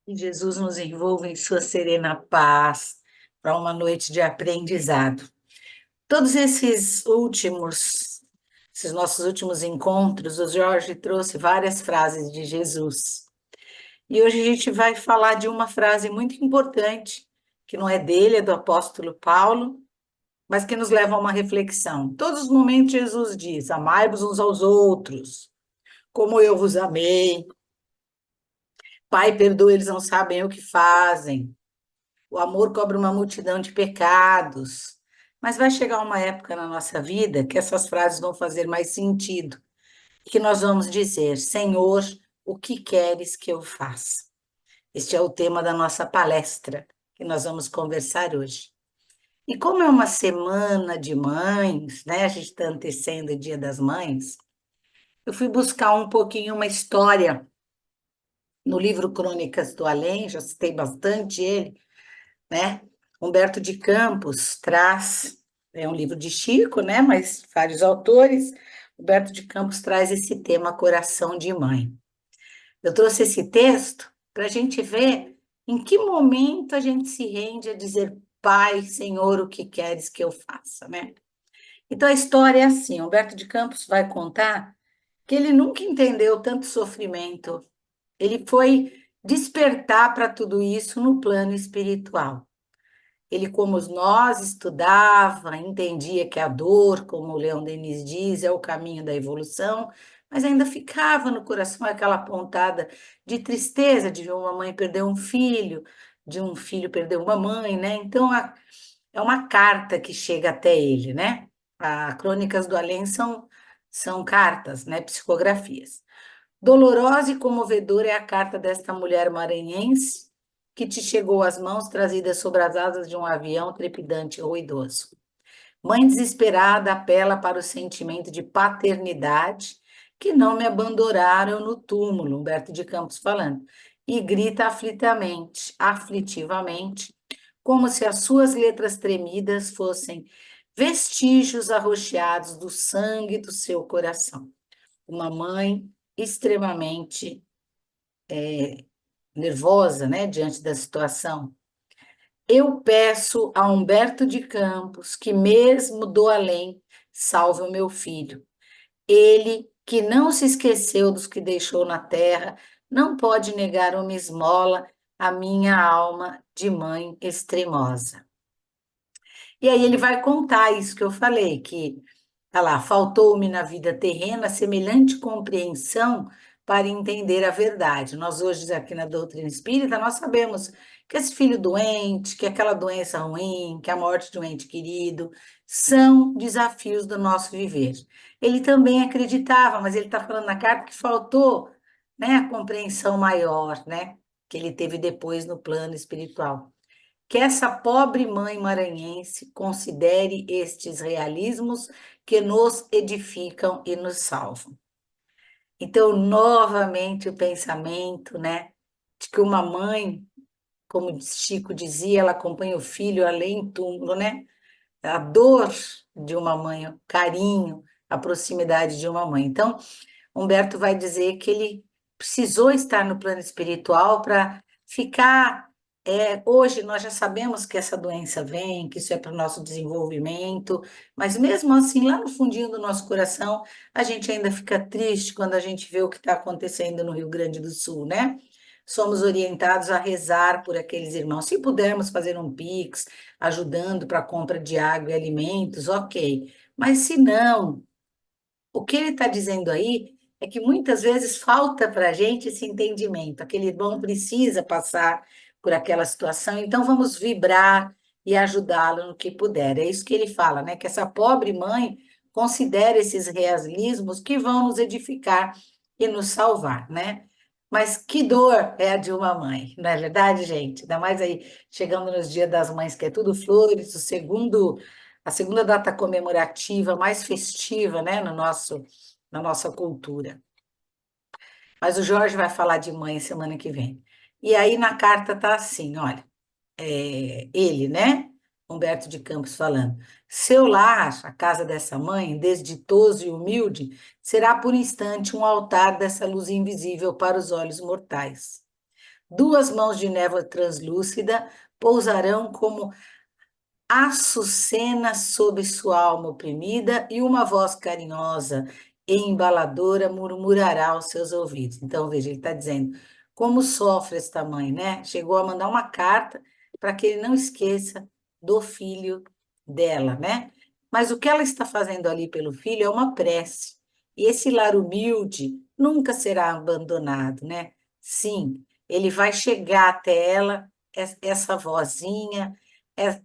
Que Jesus nos envolva em sua serena paz para uma noite de aprendizado. Todos esses nossos últimos encontros, o Jorge trouxe várias frases de Jesus. E hoje a gente vai falar de uma frase muito importante, que não é dele, é do apóstolo Paulo, mas que nos leva a uma reflexão. Em todos os momentos Jesus diz: amai-vos uns aos outros, como eu vos amei. Pai, perdoa, eles não sabem o que fazem. O amor cobre uma multidão de pecados. Mas vai chegar uma época na nossa vida que essas frases vão fazer mais sentido. E que nós vamos dizer: Senhor, o que queres que eu faça? Este é o tema da nossa palestra que nós vamos conversar hoje. E como é uma semana de mães, né? A gente está antecedendo o Dia das Mães. Eu fui buscar um pouquinho uma história no livro Crônicas do Além, já citei bastante ele, né? Humberto de Campos traz, é um livro de Chico, né? Mas vários autores. Humberto de Campos traz esse tema Coração de Mãe. Eu trouxe esse texto para a gente ver em que momento a gente se rende a dizer: Pai, Senhor, o que queres que eu faça, né? Então a história é assim: Humberto de Campos vai contar que ele nunca entendeu tanto sofrimento. Ele foi despertar para tudo isso no plano espiritual. Ele, como nós, estudava, entendia que a dor, como o Leon Denis diz, é o caminho da evolução, mas ainda ficava no coração aquela pontada de tristeza de ver uma mãe perder um filho, de um filho perder uma mãe, né? Então, é uma carta que chega até ele, né? As Crônicas do Além são cartas, né? Psicografias. Dolorosa e comovedora é a carta desta mulher maranhense que te chegou às mãos trazida sobre as asas de um avião trepidante e ruidoso. Mãe desesperada apela para o sentimento de paternidade que não me abandonaram no túmulo, Humberto de Campos falando, e grita aflitivamente, como se as suas letras tremidas fossem vestígios arroxeados do sangue do seu coração. Uma mãe extremamente nervosa, né, diante da situação. Eu peço a Humberto de Campos que, mesmo do além, salve o meu filho. Ele, que não se esqueceu dos que deixou na terra, não pode negar uma esmola à minha alma de mãe extremosa. E aí ele vai contar isso que eu falei, que, tá lá, faltou-me na vida terrena semelhante compreensão para entender a verdade. Nós hoje aqui na doutrina espírita, nós sabemos que esse filho doente, que aquela doença ruim, que a morte de um ente querido, são desafios do nosso viver. Ele também acreditava, mas ele está falando na carta que faltou, né, a compreensão maior, né, que ele teve depois no plano espiritual. Que essa pobre mãe maranhense considere estes realismos que nos edificam e nos salvam. Então, novamente, o pensamento, né, de que uma mãe, como Chico dizia, ela acompanha o filho além túmulo, né? A dor de uma mãe, o carinho, a proximidade de uma mãe. Então, Humberto vai dizer que ele precisou estar no plano espiritual para ficar. Hoje nós já sabemos que essa doença vem, que isso é para o nosso desenvolvimento, mas mesmo assim, lá no fundinho do nosso coração, a gente ainda fica triste quando a gente vê o que está acontecendo no Rio Grande do Sul, né? Somos orientados a rezar por aqueles irmãos. Se pudermos fazer um Pix, ajudando para a compra de água e alimentos, ok. Mas se não, o que ele está dizendo aí é que muitas vezes falta para a gente esse entendimento. Aquele irmão precisa passar por aquela situação, então vamos vibrar e ajudá-lo no que puder. É isso que ele fala, né? Que essa pobre mãe considere esses realismos que vão nos edificar e nos salvar, né? Mas que dor é a de uma mãe, não é verdade, gente? Ainda mais aí, chegando nos Dias das Mães, que é tudo flores, a segunda data comemorativa mais festiva, né, no na nossa cultura. Mas o Jorge vai falar de mãe semana que vem. E aí na carta tá assim, olha, ele, né, Humberto de Campos falando, seu lar, a casa dessa mãe, desditoso e humilde, será por instante um altar dessa luz invisível para os olhos mortais. 2 mãos de névoa translúcida pousarão como açucena sobre sua alma oprimida, e uma voz carinhosa e embaladora murmurará aos seus ouvidos. Então, veja, ele está dizendo como sofre esta mãe, né? Chegou a mandar uma carta para que ele não esqueça do filho dela, né? Mas o que ela está fazendo ali pelo filho é uma prece. E esse lar humilde nunca será abandonado, né? Sim, ele vai chegar até ela, essa vozinha,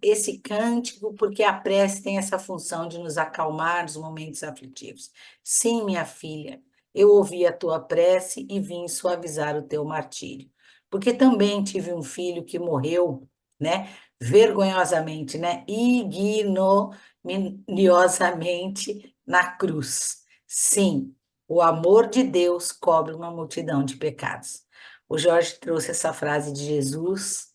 esse cântico, porque a prece tem essa função de nos acalmar nos momentos aflitivos. Sim, minha filha, eu ouvi a tua prece e vim suavizar o teu martírio. Porque também tive um filho que morreu, né, vergonhosamente, né, ignominiosamente na cruz. Sim, o amor de Deus cobre uma multidão de pecados. O Jorge trouxe essa frase de Jesus,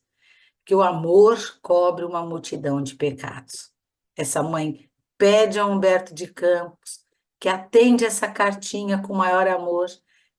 que o amor cobre uma multidão de pecados. Essa mãe pede a Humberto de Campos que atende essa cartinha com maior amor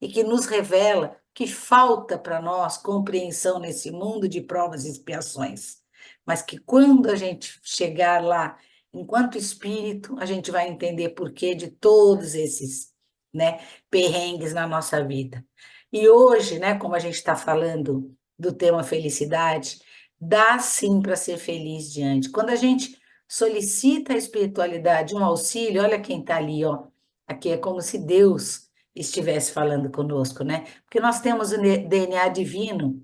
e que nos revela que falta para nós compreensão nesse mundo de provas e expiações, mas que quando a gente chegar lá, enquanto espírito, a gente vai entender porquê de todos esses, né, perrengues na nossa vida. E hoje, né, como a gente está falando do tema felicidade, dá sim para ser feliz diante. Quando a gente solicita a espiritualidade um auxílio, olha quem está ali, ó. Aqui é como se Deus estivesse falando conosco, né? Porque nós temos o DNA divino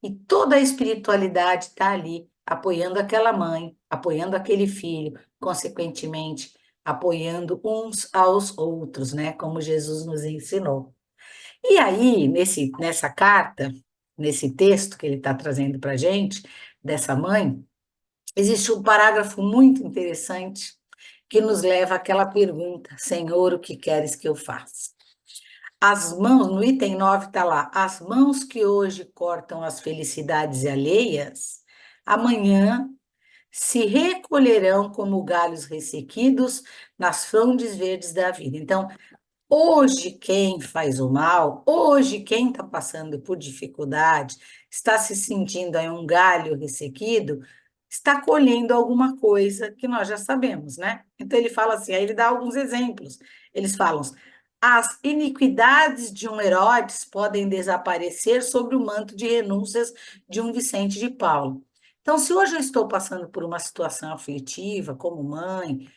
e toda a espiritualidade está ali, apoiando aquela mãe, apoiando aquele filho, consequentemente, apoiando uns aos outros, né? Como Jesus nos ensinou. E aí, nessa carta, nesse texto que ele está trazendo para a gente, dessa mãe, existe um parágrafo muito interessante que nos leva àquela pergunta: Senhor, o que queres que eu faça? As mãos, no item 9 está lá, as mãos que hoje cortam as felicidades alheias, amanhã se recolherão como galhos ressequidos nas frondes verdes da vida. Então, hoje, quem faz o mal, hoje, quem está passando por dificuldade, está se sentindo aí um galho ressequido, está colhendo alguma coisa que nós já sabemos, né? Então, ele fala assim, aí ele dá alguns exemplos. Eles falam, as iniquidades de um Herodes podem desaparecer sobre o manto de renúncias de um Vicente de Paulo. Então, se hoje eu estou passando por uma situação aflitiva, como mãe,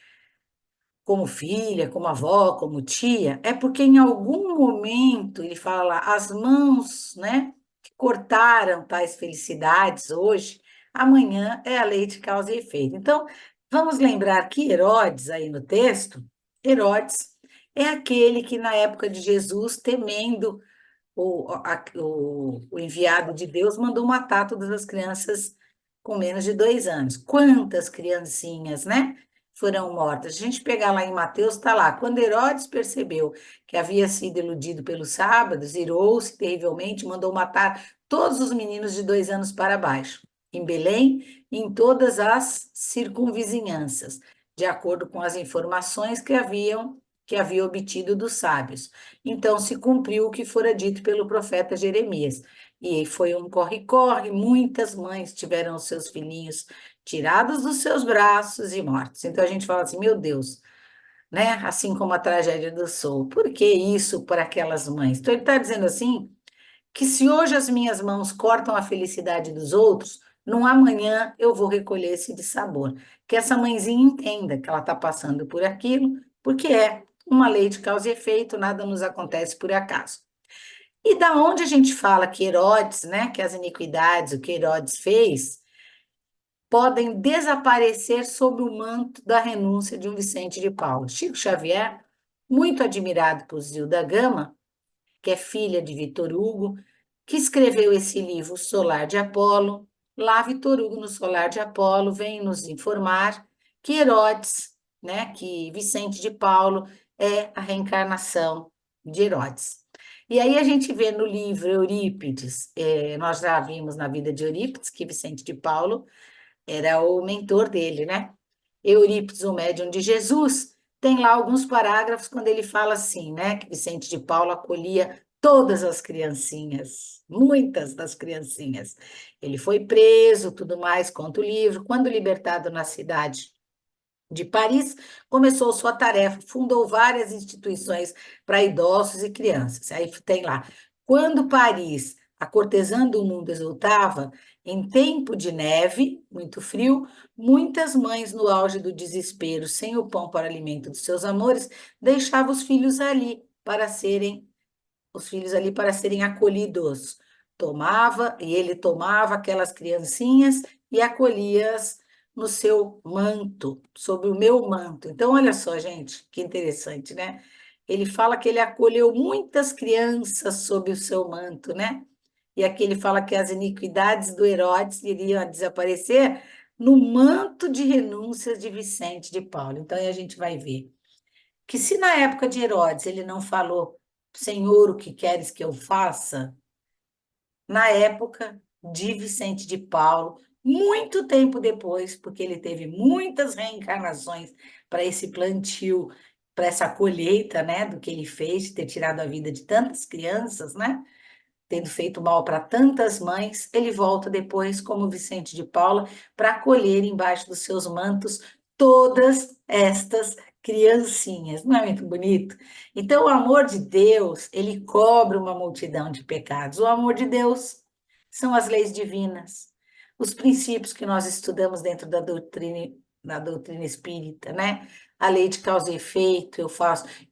como filha, como avó, como tia, é porque em algum momento, ele fala lá, as mãos, né, que cortaram tais felicidades hoje, amanhã é a lei de causa e efeito. Então, vamos lembrar que Herodes, aí no texto, Herodes é aquele que na época de Jesus, temendo o enviado de Deus, mandou matar todas as crianças com menos de 2 anos. Quantas criancinhas, né? Foram mortas. Se a gente pegar lá em Mateus, está lá. Quando Herodes percebeu que havia sido iludido pelos sábados, irou-se terrivelmente, mandou matar todos os meninos de 2 anos para baixo, em Belém e em todas as circunvizinhanças, de acordo com as informações que havia obtido dos sábios. Então se cumpriu o que fora dito pelo profeta Jeremias. E foi um corre-corre, muitas mães tiveram os seus filhinhos tirados dos seus braços e mortos. Então a gente fala assim, meu Deus, né? Assim como a tragédia do Sul. Por que isso para aquelas mães? Então ele está dizendo assim, que se hoje as minhas mãos cortam a felicidade dos outros, no amanhã eu vou recolher esse dissabor. Que essa mãezinha entenda que ela está passando por aquilo, porque é uma lei de causa e efeito, nada nos acontece por acaso. E da onde a gente fala que Herodes, né, que as iniquidades, o que Herodes fez, podem desaparecer sob o manto da renúncia de um Vicente de Paulo. Chico Xavier, muito admirado por Zilda Gama, que é filha de Vitor Hugo, que escreveu esse livro, Solar de Apolo. Lá, Vitor Hugo, no Solar de Apolo, vem nos informar que Herodes, né, que Vicente de Paulo é a reencarnação de Herodes. E aí a gente vê no livro Eurípides, nós já vimos na vida de Eurípides que Vicente de Paulo era o mentor dele, né? Eurípides, o médium de Jesus, tem lá alguns parágrafos quando ele fala assim, né? Que Vicente de Paulo acolhia todas as criancinhas, muitas das criancinhas. Ele foi preso, tudo mais, conta o livro. Quando libertado na cidade de Paris, começou sua tarefa, fundou várias instituições para idosos e crianças. Aí tem lá, quando Paris, a cortesã do mundo, exultava, em tempo de neve, muito frio, muitas mães, no auge do desespero, sem o pão para alimento dos seus amores, deixavam os filhos ali para serem acolhidos. Ele tomava aquelas criancinhas e acolhia-as no seu manto, sobre o meu manto. Então, olha só, gente, que interessante, né? Ele fala que ele acolheu muitas crianças sob o seu manto, né? E aqui ele fala que as iniquidades do Herodes iriam desaparecer no manto de renúncias de Vicente de Paulo. Então, aí a gente vai ver que se na época de Herodes ele não falou, Senhor, o que queres que eu faça? Na época de Vicente de Paulo, muito tempo depois, porque ele teve muitas reencarnações para esse plantio, para essa colheita, né, do que ele fez, de ter tirado a vida de tantas crianças, né? Tendo feito mal para tantas mães, ele volta depois, como Vicente de Paula, para acolher embaixo dos seus mantos todas estas criancinhas. Não é muito bonito? Então, o amor de Deus, ele cobre uma multidão de pecados. O amor de Deus são as leis divinas, os princípios que nós estudamos dentro da doutrina espírita, né? A lei de causa e efeito,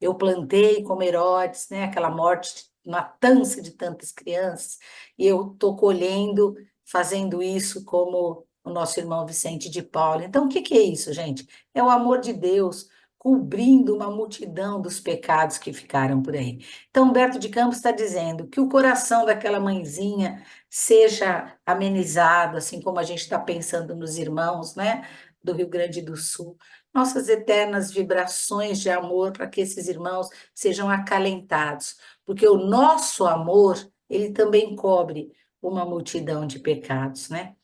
eu plantei como Herodes, né? Aquela morte, matança de tantas crianças, e eu estou colhendo, fazendo isso como o nosso irmão Vicente de Paulo. Então, o que que é isso, gente? É o amor de Deus cobrindo uma multidão dos pecados que ficaram por aí. Então, Humberto de Campos está dizendo que o coração daquela mãezinha seja amenizado, assim como a gente está pensando nos irmãos, né, do Rio Grande do Sul. Nossas eternas vibrações de amor para que esses irmãos sejam acalentados, porque o nosso amor, ele também cobre uma multidão de pecados, né?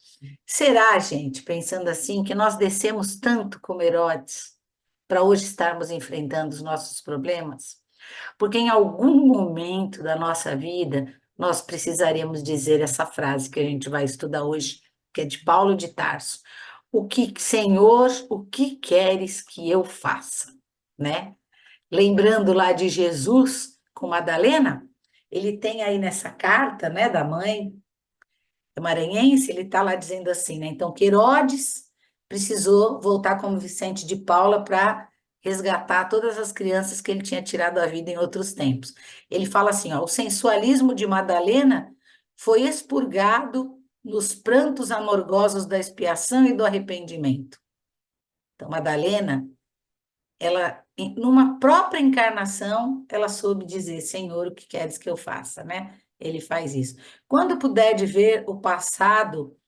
Será, gente, pensando assim, que nós descemos tanto como Herodes para hoje estarmos enfrentando os nossos problemas? Porque em algum momento da nossa vida nós precisaremos dizer essa frase que a gente vai estudar hoje, que é de Paulo de Tarso. Senhor, o que queres que eu faça? Né? Lembrando lá de Jesus com Madalena, ele tem aí nessa carta, né, da mãe maranhense, ele está lá dizendo assim, né? Então, que Herodes precisou voltar como Vicente de Paula para resgatar todas as crianças que ele tinha tirado a vida em outros tempos. Ele fala assim, ó, o sensualismo de Madalena foi expurgado nos prantos amargosos da expiação e do arrependimento. Então, Madalena, ela, numa própria encarnação, ela soube dizer, Senhor, o que queres que eu faça, né? Ele faz isso. Quando puder de ver o passado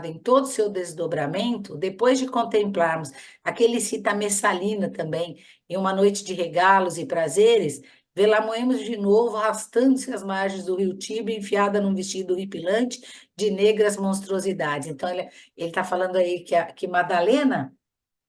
em todo o seu desdobramento, depois de contemplarmos aquele cita Messalina também, em uma noite de regalos e prazeres, vê-la-moemos de novo arrastando-se às margens do rio Tibre, enfiada num vestido horripilante de negras monstruosidades. Então, ele está falando aí que Madalena,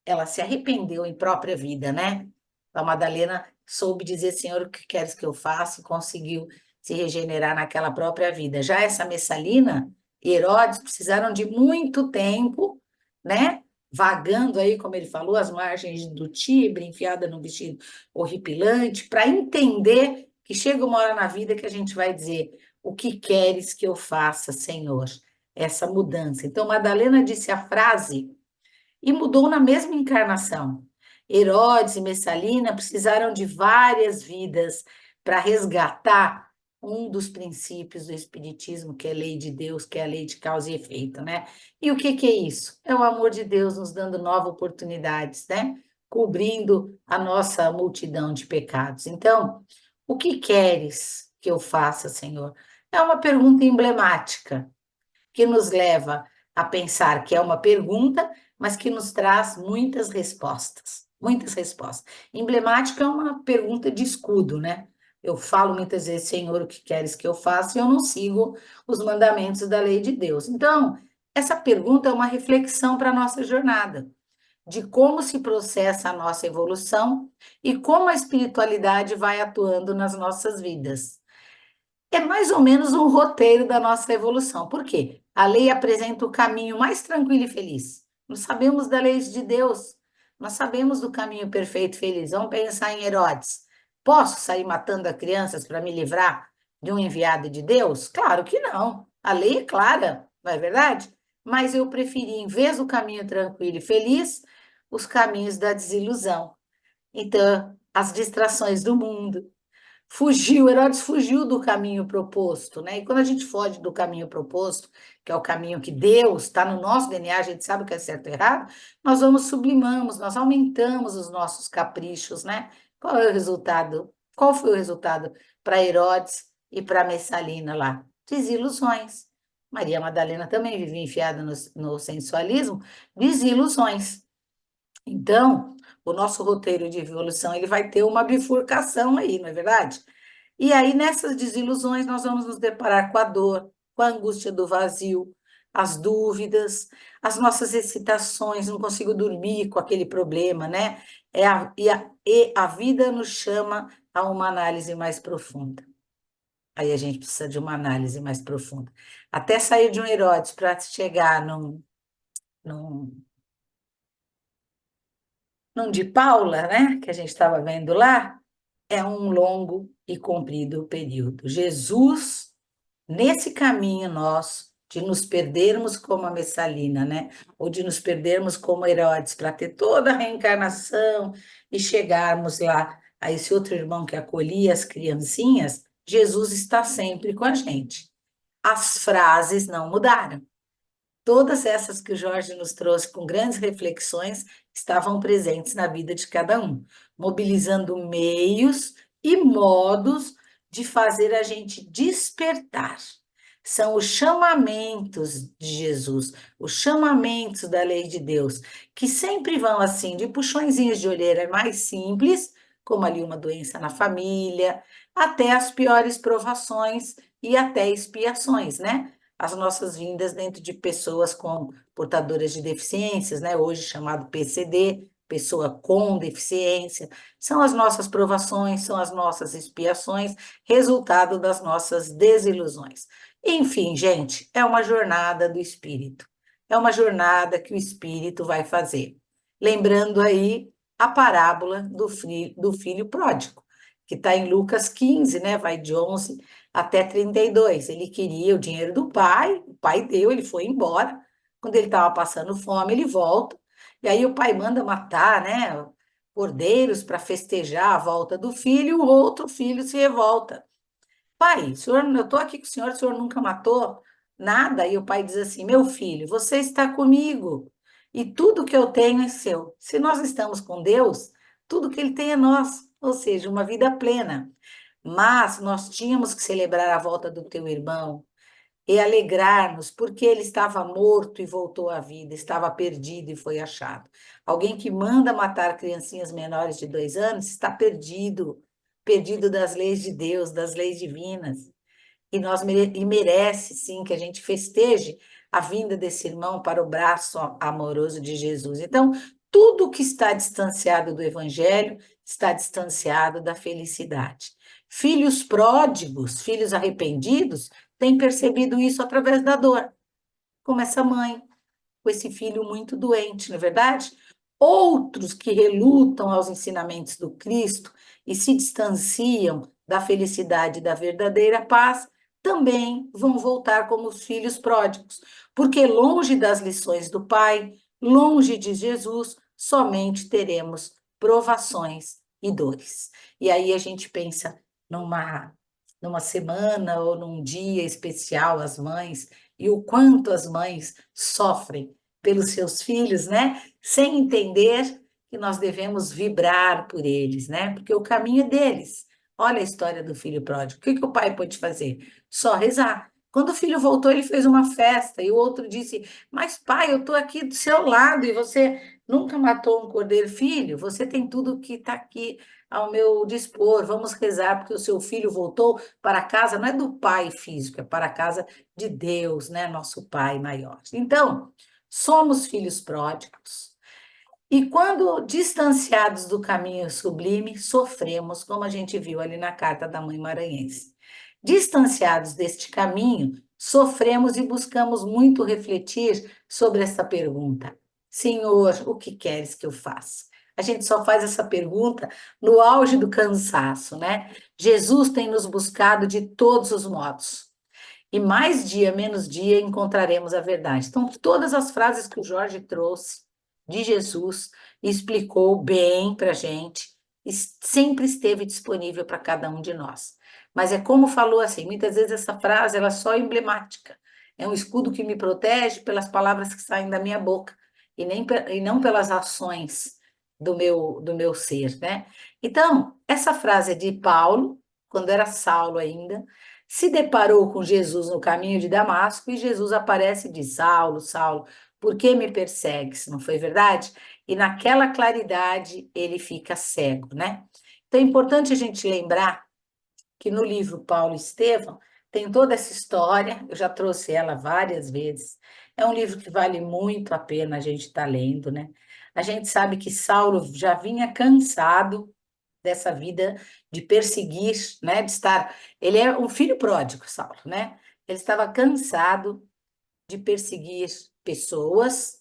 ela se arrependeu em própria vida, né? A Madalena soube dizer, Senhor, o que queres que eu faça? E conseguiu se regenerar naquela própria vida. Já essa Messalina e Herodes precisaram de muito tempo, né? Vagando aí, como ele falou, às margens do Tibre, enfiada num vestido horripilante, para entender que chega uma hora na vida que a gente vai dizer: o que queres que eu faça, Senhor? Essa mudança. Então, Madalena disse a frase e mudou na mesma encarnação. Herodes e Messalina precisaram de várias vidas para resgatar um dos princípios do Espiritismo, que é a lei de Deus, que é a lei de causa e efeito, né? E o que que é isso? É o amor de Deus nos dando novas oportunidades, né? Cobrindo a nossa multidão de pecados. Então, o que queres que eu faça, Senhor? É uma pergunta emblemática, que nos leva a pensar que é uma pergunta, mas que nos traz muitas respostas. Muitas respostas. Emblemática é uma pergunta de escudo, né? Eu falo muitas vezes, Senhor, o que queres que eu faça? E eu não sigo os mandamentos da lei de Deus. Então, essa pergunta é uma reflexão para a nossa jornada, de como se processa a nossa evolução e como a espiritualidade vai atuando nas nossas vidas. É mais ou menos um roteiro da nossa evolução. Por quê? A lei apresenta o caminho mais tranquilo e feliz. Nós sabemos da lei de Deus, nós sabemos do caminho perfeito e feliz. Vamos pensar em Herodes. Posso sair matando as crianças para me livrar de um enviado de Deus? Claro que não. A lei é clara, não é verdade? Mas eu preferi, em vez do caminho tranquilo e feliz, os caminhos da desilusão. Então, as distrações do mundo. Herodes fugiu do caminho proposto, né? E quando a gente foge do caminho proposto, que é o caminho que Deus está no nosso DNA, a gente sabe o que é certo e errado, nós vamos sublimamos, nós aumentamos os nossos caprichos, né? Qual é o resultado? Qual foi o resultado para Herodes e para Messalina lá? Desilusões. Maria Madalena também vivia enfiada no sensualismo, desilusões. Então, o nosso roteiro de evolução ele vai ter uma bifurcação aí, não é verdade? E aí, nessas desilusões, nós vamos nos deparar com a dor, com a angústia do vazio, as dúvidas, as nossas excitações, não consigo dormir com aquele problema, né? E a vida nos chama a uma análise mais profunda. Aí a gente precisa de uma análise mais profunda. Até sair de um Herodes para chegar num, num de Paula, né? Que a gente estava vendo lá, é um longo e comprido período. Jesus nesse caminho nosso de nos perdermos como a Messalina, né? Ou de nos perdermos como Herodes, para ter toda a reencarnação e chegarmos lá a esse outro irmão que acolhia as criancinhas, Jesus está sempre com a gente. As frases não mudaram. Todas essas que o Jorge nos trouxe com grandes reflexões estavam presentes na vida de cada um, mobilizando meios e modos de fazer a gente despertar. São os chamamentos de Jesus, os chamamentos da lei de Deus, que sempre vão assim, de puxõezinhos de orelha mais simples, como ali uma doença na família, até as piores provações e até expiações, né? As nossas vindas dentro de pessoas com portadoras de deficiências, né? Hoje chamado PCD, pessoa com deficiência, são as nossas provações, são as nossas expiações, resultado das nossas desilusões. Enfim, gente, é uma jornada do espírito. É uma jornada que o espírito vai fazer. Lembrando aí a parábola do filho pródigo, que está em Lucas 15, né? Vai de 11 até 32. Ele queria o dinheiro do pai, o pai deu, ele foi embora. Quando ele estava passando fome, ele volta. E aí o pai manda matar, né? Cordeiros para festejar a volta do filho, o outro filho se revolta. Pai, senhor, eu estou aqui com o senhor nunca matou nada? E o pai diz assim: meu filho, você está comigo e tudo que eu tenho é seu. Se nós estamos com Deus, tudo que ele tem é nosso, ou seja, uma vida plena. Mas nós tínhamos que celebrar a volta do teu irmão e alegrar-nos, porque ele estava morto e voltou à vida, estava perdido e foi achado. Alguém que manda matar criancinhas menores de 2 anos está perdido, perdido das leis de Deus, das leis divinas. E merece, sim, que a gente festeje a vinda desse irmão para o braço amoroso de Jesus. Então, tudo que está distanciado do Evangelho está distanciado da felicidade. Filhos pródigos, filhos arrependidos, têm percebido isso através da dor, como essa mãe, com esse filho muito doente, não é verdade? Outros que relutam aos ensinamentos do Cristo e se distanciam da felicidade e da verdadeira paz, também vão voltar como os filhos pródigos, porque longe das lições do Pai, longe de Jesus, somente teremos provações e dores. E aí a gente pensa numa semana ou num dia especial, as mães, e o quanto as mães sofrem pelos seus filhos, né? Sem entender que nós devemos vibrar por eles, né? Porque o caminho é deles. Olha a história do filho pródigo. O que que o pai pôde fazer? Só rezar. Quando o filho voltou, ele fez uma festa e o outro disse: mas pai, eu estou aqui do seu lado e você nunca matou um cordeiro. Filho, você tem tudo que está aqui ao meu dispor. Vamos rezar porque o seu filho voltou para a casa, não é do pai físico, é para a casa de Deus, né? Nosso pai maior. Então, somos filhos pródigos. E quando distanciados do caminho sublime, sofremos, como a gente viu ali na carta da mãe maranhense. Distanciados deste caminho, sofremos e buscamos muito refletir sobre essa pergunta: Senhor, o que queres que eu faça? A gente só faz essa pergunta no auge do cansaço, né? Jesus tem nos buscado de todos os modos. E mais dia, menos dia, encontraremos a verdade. Então, todas as frases que o Jorge trouxe de Jesus, explicou bem para a gente, sempre esteve disponível para cada um de nós. Mas é como falou assim, muitas vezes essa frase ela é só emblemática. É um escudo que me protege pelas palavras que saem da minha boca e não pelas ações do meu ser, né? Então, essa frase é de Paulo, quando era Saulo ainda, se deparou com Jesus no caminho de Damasco e Jesus aparece e diz: Saulo, Saulo, por que me persegues? Não foi verdade? E naquela claridade ele fica cego, né? Então é importante a gente lembrar que no livro Paulo e Estevão tem toda essa história, eu já trouxe ela várias vezes. É um livro que vale muito a pena a gente estar lendo, né? A gente sabe que Saulo já vinha cansado dessa vida de perseguir, né, de estar. Ele é um filho pródigo, Saulo, né? Ele estava cansado de perseguir pessoas,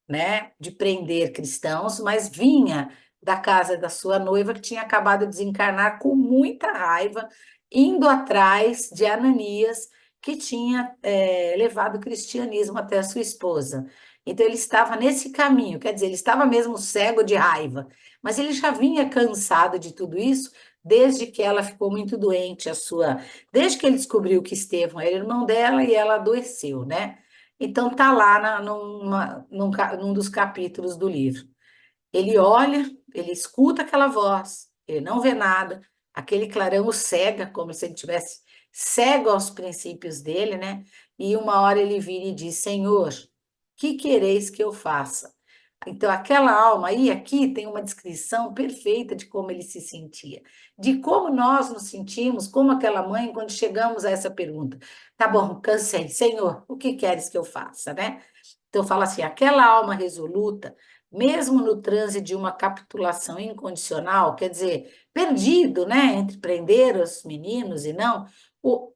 né, de prender cristãos, mas vinha da casa da sua noiva que tinha acabado de desencarnar com muita raiva, indo atrás de Ananias, que tinha levado o cristianismo até a sua esposa. Então ele estava nesse caminho, quer dizer, ele estava mesmo cego de raiva, mas ele já vinha cansado de tudo isso desde que ela ficou muito doente, desde que ele descobriu que Estevão era irmão dela e ela adoeceu, né? Então, tá lá num dos capítulos do livro. Ele olha, ele escuta aquela voz, ele não vê nada, aquele clarão o cega, como se ele tivesse cego aos princípios dele, né? E uma hora ele vira e diz: Senhor, que quereis que eu faça? Então, aquela alma aí, aqui tem uma descrição perfeita de como ele se sentia, de como nós nos sentimos, como aquela mãe, quando chegamos a essa pergunta. Tá bom, cansei, Senhor, o que queres que eu faça, né? Então, fala assim: aquela alma resoluta, mesmo no transe de uma capitulação incondicional, quer dizer, perdido, né, entre prender os meninos e não,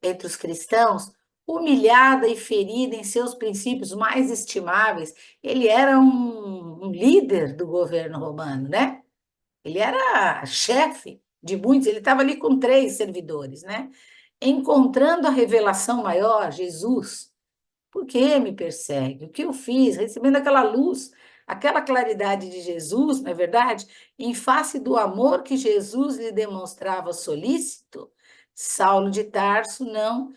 entre os cristãos, humilhada e ferida em seus princípios mais estimáveis, ele era um líder do governo romano, né? Ele era chefe de muitos, ele estava ali com 3 servidores, né? Encontrando a revelação maior, Jesus. Por que me persegue? O que eu fiz? Recebendo aquela luz, aquela claridade de Jesus, não é verdade? Em face do amor que Jesus lhe demonstrava solícito, Saulo de Tarso não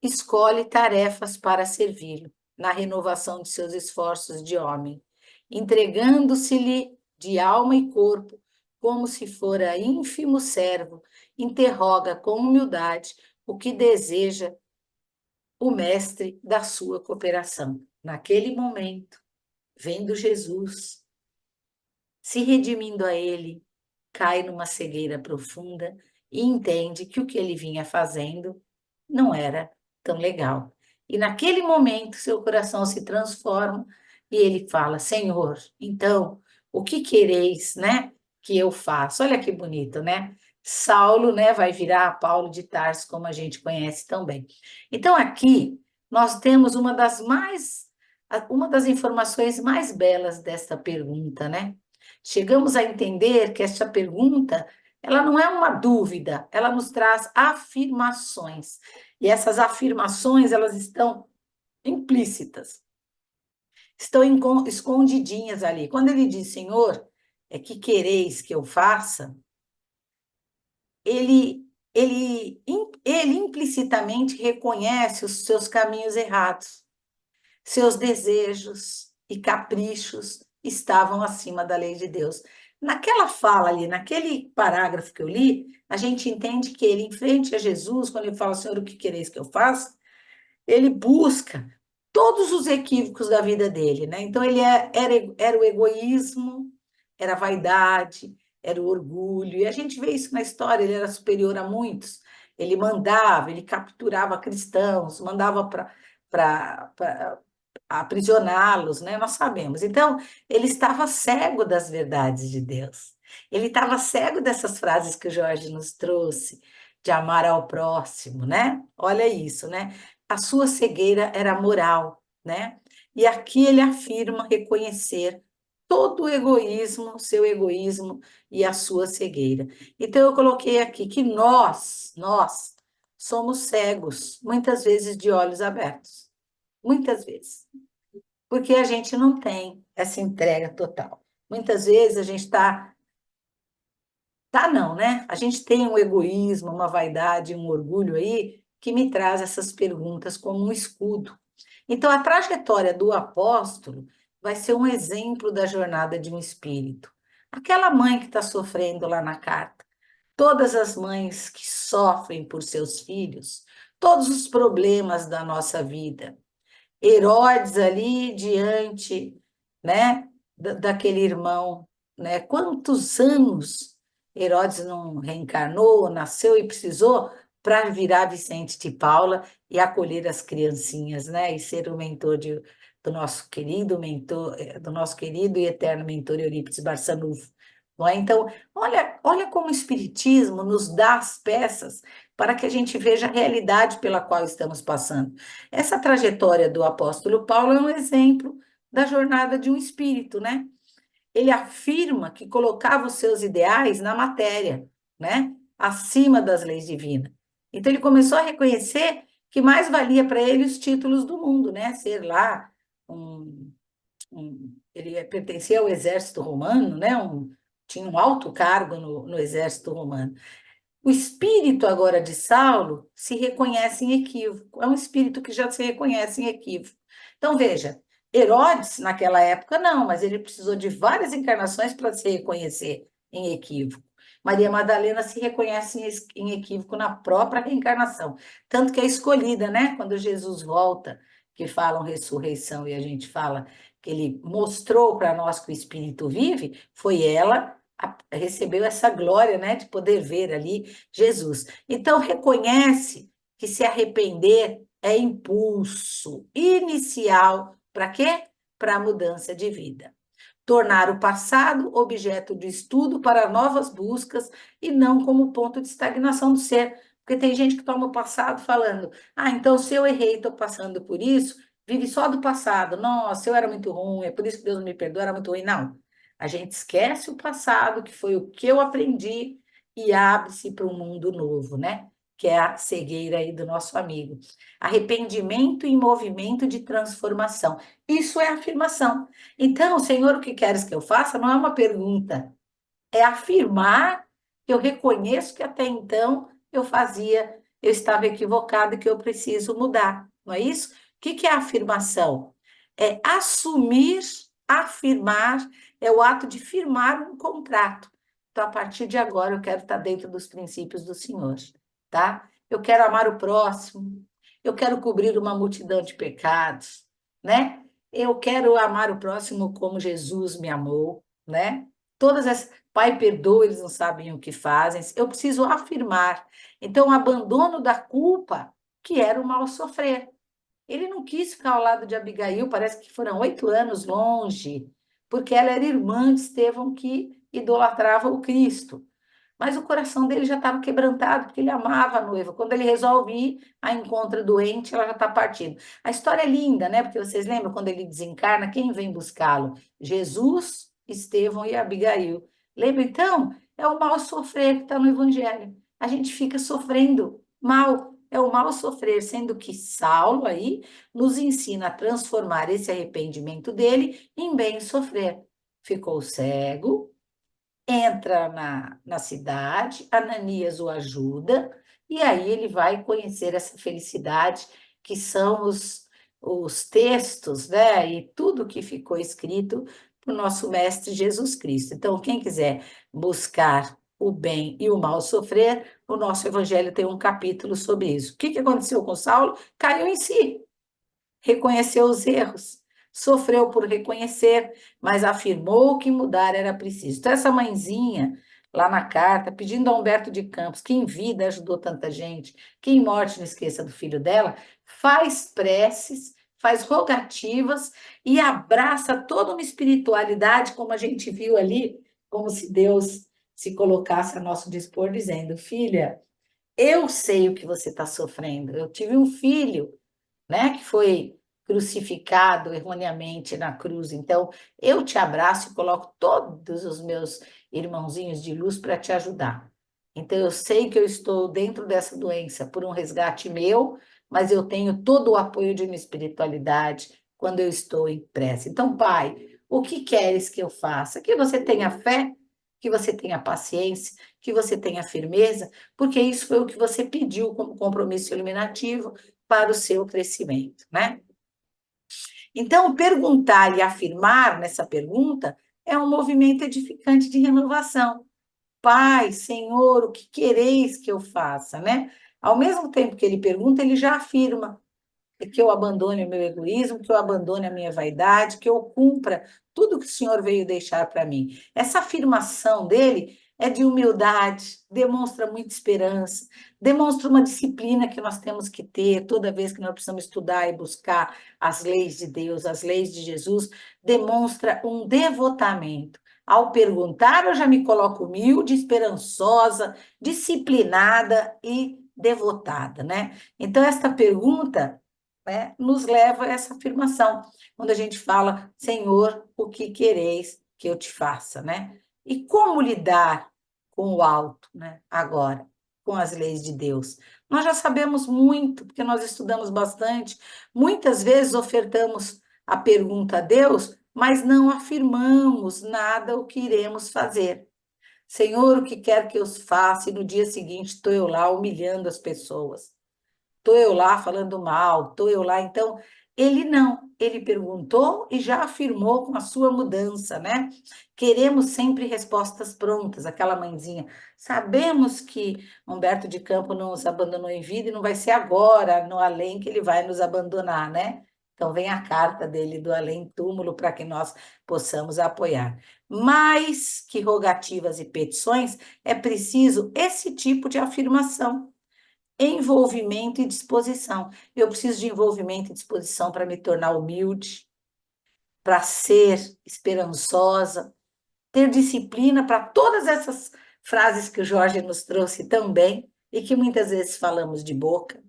escolhe tarefas para servi-lo, na renovação de seus esforços de homem, entregando-se-lhe de alma e corpo, como se fora ínfimo servo, interroga com humildade o que deseja o mestre da sua cooperação. Naquele momento, vendo Jesus, se redimindo a ele, cai numa cegueira profunda e entende que o que ele vinha fazendo não era tão legal. E naquele momento, seu coração se transforma e ele fala: Senhor, então, o que quereis, né, que eu faça? Olha que bonito, né? Saulo, né, vai virar Paulo de Tarso, como a gente conhece tão bem. Então, aqui nós temos uma das informações mais belas desta pergunta, né? Chegamos a entender que esta pergunta, ela não é uma dúvida, ela nos traz afirmações. E essas afirmações, elas estão implícitas, estão escondidinhas ali. Quando ele diz, Senhor, que quereis que eu faça, ele implicitamente reconhece os seus caminhos errados. Seus desejos e caprichos estavam acima da lei de Deus. Naquela fala ali, naquele parágrafo que eu li, a gente entende que ele, em frente a Jesus, quando ele fala, Senhor, o que quereis que eu faça? Ele busca todos os equívocos da vida dele, né? Então, era o egoísmo, era a vaidade, era o orgulho, e a gente vê isso na história, ele era superior a muitos, ele mandava, ele capturava cristãos, mandava para aprisioná-los, né? Nós sabemos. Então, ele estava cego das verdades de Deus. Ele estava cego dessas frases que o Jorge nos trouxe, de amar ao próximo, né? Olha isso, né? A sua cegueira era moral, né? E aqui ele afirma reconhecer todo o egoísmo, seu egoísmo e a sua cegueira. Então eu coloquei aqui que nós somos cegos, muitas vezes de olhos abertos, muitas vezes, porque a gente não tem essa entrega total. Muitas vezes a gente tá não, né? A gente tem um egoísmo, uma vaidade, um orgulho aí que me traz essas perguntas como um escudo. Então, a trajetória do apóstolo vai ser um exemplo da jornada de um espírito. Aquela mãe que está sofrendo lá na carta, todas as mães que sofrem por seus filhos, todos os problemas da nossa vida, Herodes ali diante, né, daquele irmão, né? Quantos anos Herodes não reencarnou, nasceu e precisou para virar Vicente de Paula e acolher as criancinhas, né? E ser o mentor do nosso querido mentor, do nosso querido e eterno mentor Eurípides Barçanufo. Não é? Então, olha como o Espiritismo nos dá as peças para que a gente veja a realidade pela qual estamos passando. Essa trajetória do apóstolo Paulo é um exemplo da jornada de um espírito, né? Ele afirma que colocava os seus ideais na matéria, né? Acima das leis divinas. Então ele começou a reconhecer que mais valia para ele os títulos do mundo, né? Ser lá ele pertencia ao exército romano, né? Tinha um alto cargo no exército romano. O espírito agora de Saulo se reconhece em equívoco, é um espírito que já se reconhece em equívoco. Então, veja, Herodes, naquela época, não, mas ele precisou de várias encarnações para se reconhecer em equívoco. Maria Madalena se reconhece em equívoco na própria reencarnação, tanto que é escolhida, né? Quando Jesus volta, que falam ressurreição e a gente fala que ele mostrou para nós que o Espírito vive, foi ela recebeu essa glória, né, de poder ver ali Jesus. Então, reconhece que se arrepender é impulso inicial para quê? Para a mudança de vida. Tornar o passado objeto de estudo para novas buscas e não como ponto de estagnação do ser. Porque tem gente que toma o passado falando, então se eu errei, estou passando por isso, vive só do passado. Nossa, eu era muito ruim, é por isso que Deus não me perdoa, era muito ruim. Não. A gente esquece o passado, que foi o que eu aprendi, e abre-se para um mundo novo, né? Que é a cegueira aí do nosso amigo. Arrependimento em movimento de transformação. Isso é afirmação. Então, Senhor, o que queres que eu faça? Não é uma pergunta, é afirmar que eu reconheço que até então eu estava equivocado e que eu preciso mudar. Não é isso? O que é afirmação? É assumir, afirmar, é o ato de firmar um contrato. Então, a partir de agora, eu quero estar dentro dos princípios do Senhor, tá? Eu quero amar o próximo, eu quero cobrir uma multidão de pecados, né? Eu quero amar o próximo como Jesus me amou, né? Todas as Pai, perdoa, eles não sabem o que fazem. Eu preciso afirmar. Então, o abandono da culpa, que era o mal sofrer. Ele não quis ficar ao lado de Abigail, parece que foram 8 anos longe, porque ela era irmã de Estevão que idolatrava o Cristo. Mas o coração dele já estava quebrantado, porque ele amava a noiva. Quando ele resolve ir, a encontra doente, ela já está partindo. A história é linda, né? Porque vocês lembram quando ele desencarna, quem vem buscá-lo? Jesus, Estevão e Abigail. Lembra então? É o mal sofrer que está no Evangelho. A gente fica sofrendo mal. É o mal sofrer, sendo que Saulo aí nos ensina a transformar esse arrependimento dele em bem sofrer. Ficou cego, entra na cidade, Ananias o ajuda, e aí ele vai conhecer essa felicidade que são os textos, né? E tudo que ficou escrito para o nosso Mestre Jesus Cristo. Então, quem quiser buscar o bem e o mal sofrer, o nosso Evangelho tem um capítulo sobre isso. O que aconteceu com Saulo? Caiu em si, reconheceu os erros, sofreu por reconhecer, mas afirmou que mudar era preciso. Então, essa mãezinha, lá na carta, pedindo a Humberto de Campos, que em vida ajudou tanta gente, que em morte não esqueça do filho dela, faz preces, faz rogativas e abraça toda uma espiritualidade, como a gente viu ali, como se Deus se colocasse a nosso dispor, dizendo: filha, Eu sei o que você está sofrendo. Eu tive um filho, né, que foi crucificado erroneamente na cruz. Então, eu te abraço e coloco todos os meus irmãozinhos de luz para te ajudar. Então, eu sei que eu estou dentro dessa doença por um resgate meu, mas eu tenho todo o apoio de uma espiritualidade quando eu estou em prece. Então, Pai, o que queres que eu faça? Que você tenha fé, que você tenha paciência, que você tenha firmeza, porque isso foi o que você pediu como compromisso iluminativo para o seu crescimento, né? Então, perguntar e afirmar nessa pergunta é um movimento edificante de renovação. Pai, Senhor, o que quereis que eu faça, né? Ao mesmo tempo que ele pergunta, ele já afirma que eu abandone o meu egoísmo, que eu abandone a minha vaidade, que eu cumpra tudo que o Senhor veio deixar para mim. Essa afirmação dele é de humildade, demonstra muita esperança, demonstra uma disciplina que nós temos que ter toda vez que nós precisamos estudar e buscar as leis de Deus, as leis de Jesus, demonstra um devotamento. Ao perguntar, eu já me coloco humilde, esperançosa, disciplinada e devotada, né? Então, esta pergunta, né, nos leva a essa afirmação, quando a gente fala, Senhor, o que quereis que eu te faça, né? E como lidar com o alto, né, agora, com as leis de Deus? Nós já sabemos muito, porque nós estudamos bastante, muitas vezes ofertamos a pergunta a Deus, mas não afirmamos nada o que iremos fazer. Senhor, o que quer que eu faça? E no dia seguinte estou eu lá humilhando as pessoas. Estou eu lá falando mal, estou eu lá. Então, ele não, ele perguntou e já afirmou com a sua mudança, né? Queremos sempre respostas prontas, aquela mãezinha. Sabemos que Humberto de Campos nos abandonou em vida e não vai ser agora, no além, que ele vai nos abandonar, né? Então, vem a carta dele do além-túmulo para que nós possamos apoiar. Mais que rogativas e petições, é preciso esse tipo de afirmação. Envolvimento e disposição. Eu preciso de envolvimento e disposição para me tornar humilde, para ser esperançosa, ter disciplina para todas essas frases que o Jorge nos trouxe também e que muitas vezes falamos de boca.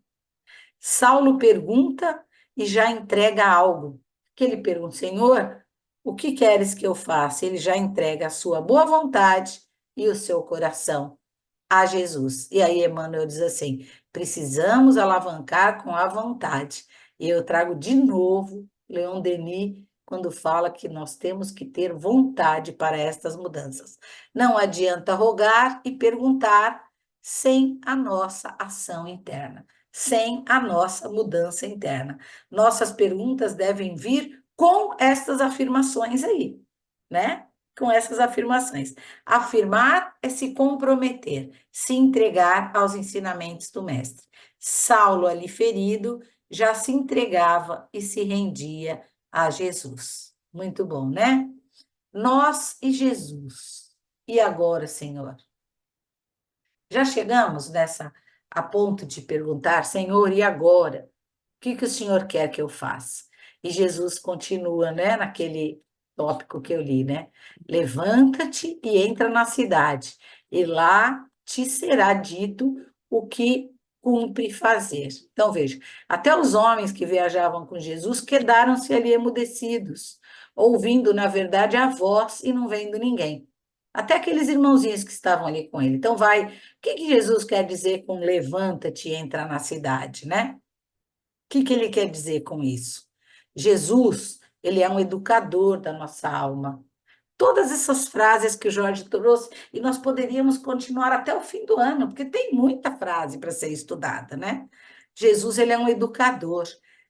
Saulo pergunta e já entrega algo. Que ele pergunta, Senhor, o que queres que eu faça? Ele já entrega a sua boa vontade e o seu coração a Jesus. E aí Emmanuel diz assim: precisamos alavancar com a vontade. E eu trago de novo Leon Denis quando fala que nós temos que ter vontade para estas mudanças. Não adianta rogar e perguntar sem a nossa ação interna, sem a nossa mudança interna. Nossas perguntas devem vir com estas afirmações aí, né? Com essas afirmações. Afirmar é se comprometer, se entregar aos ensinamentos do Mestre. Saulo, ali ferido, já se entregava e se rendia a Jesus. Muito bom, né? Nós e Jesus. E agora, Senhor? Já chegamos nessa a ponto de perguntar, Senhor, e agora? O que o Senhor quer que eu faça? E Jesus continua, né, naquele tópico que eu li, né? Levanta-te e entra na cidade, e lá te será dito o que cumpre fazer. Então, veja, até os homens que viajavam com Jesus quedaram-se ali emudecidos, ouvindo, na verdade, a voz e não vendo ninguém. Até aqueles irmãozinhos que estavam ali com ele. Então, vai, o que Jesus quer dizer com levanta-te e entra na cidade, né? Que ele quer dizer com isso? Jesus, ele é um educador da nossa alma. Todas essas frases que o Jorge trouxe, e nós poderíamos continuar até o fim do ano, porque tem muita frase para ser estudada, né? Jesus, ele é um educador.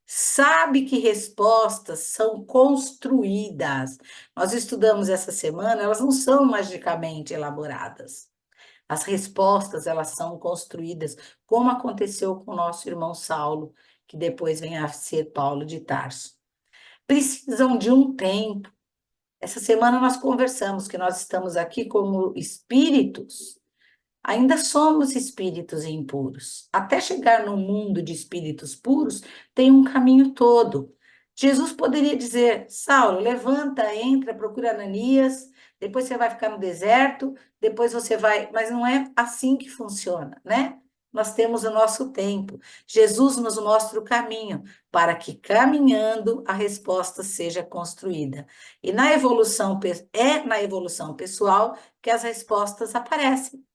Sabe que respostas são construídas. Nós estudamos essa semana, elas não são magicamente elaboradas. As respostas, elas são construídas, como aconteceu com o nosso irmão Saulo, que depois vem a ser Paulo de Tarso. Precisam de um tempo. Essa semana nós conversamos que nós estamos aqui como espíritos, ainda somos espíritos impuros. Até chegar no mundo de espíritos puros, tem um caminho todo. Jesus poderia dizer, Saulo, levanta, entra, procura Ananias, depois você vai ficar no deserto, depois você vai... Mas não é assim que funciona, né? nós temos o nosso tempo. Jesus nos mostra o caminho para que, caminhando, a resposta seja construída. E é na evolução pessoal que as respostas aparecem.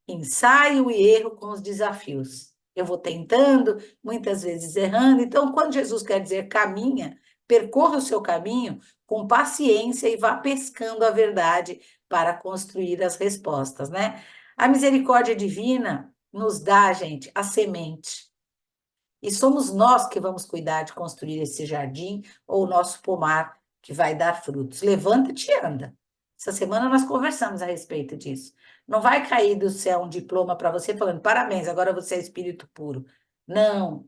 Ensaio e erro com os desafios. Eu vou tentando, muitas vezes errando. Então, quando Jesus quer dizer caminha, percorra o seu caminho com paciência e vá pescando a verdade para construir as respostas, né? A misericórdia divina nos dá, gente, a semente. E somos nós que vamos cuidar de construir esse jardim ou o nosso pomar que vai dar frutos. Levanta-te e anda. Essa semana nós conversamos a respeito disso. Não vai cair do céu um diploma para você falando parabéns, agora você é espírito puro. Não.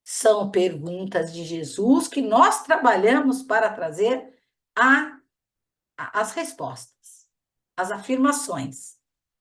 São perguntas de Jesus que nós trabalhamos para trazer as respostas, as afirmações,